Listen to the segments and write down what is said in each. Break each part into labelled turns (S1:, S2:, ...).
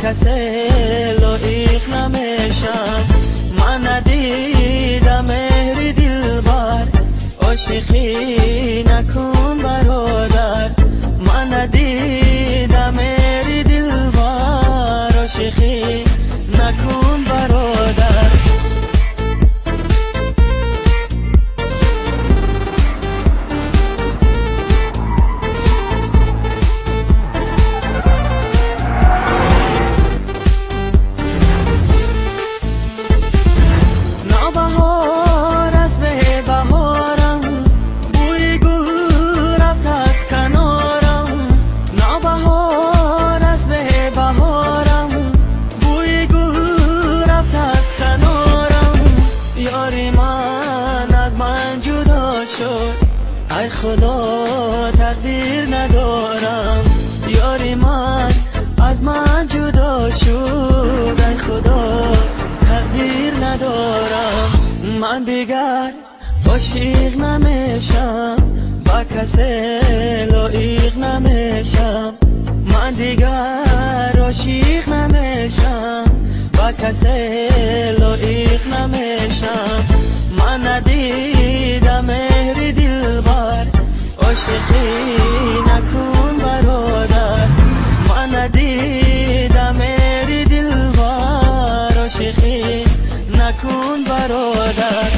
S1: کسی لایق نمیشم. من ندیدم مهری دلبر، عاشقی نکن برادر. من ندیدم مهری دلبر، عاشقی نکن برادر. بهار از به بهارم، بوی گل رفت از کنارم. نوبهار از به بهارم، بوی گل رفت از کنارم. یاری من از من جدا شد، ای خدا تقدیر ندارم. یاری من از من جدا شد، ای خدا تقدیر ندارم. من دیگر عاشق نمیشم، با کسی لایق نمیشم. من دیگر عاشق نمیشم، با کسی لایق نمیشم. من ندیدم مهری دلبر، عاشقی نکن برادر. من ندیدم مهری دلبر، عاشقی نکن برادر.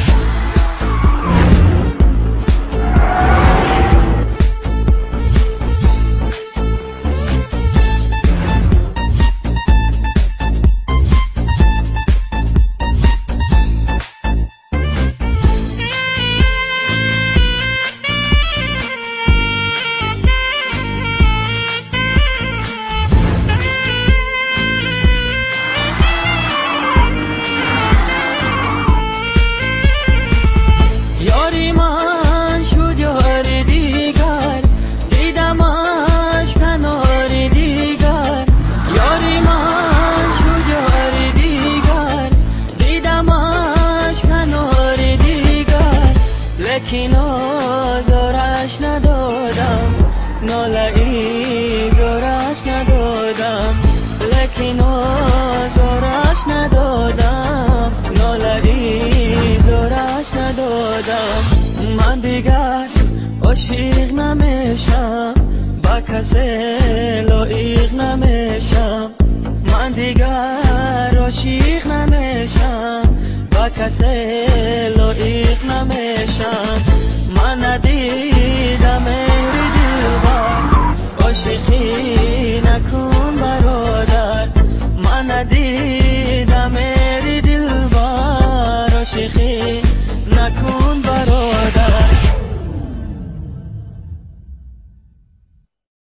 S1: یاری من شد یاری دیگر، دیدمش کناری دیگر. یاری من شد یاری دیگر، دیدمش کناری دیگر. لیکن آزارش ندادم، ناله ای زارش ندادم. لیکن آزارش ندادم، ناله ای زارش ندادم. من دیگر عاشق نمیشم، با کسی لایق نمیشم. من دیگر عاشق نمیشم، با کسی لایق نمیشم. من ندیدم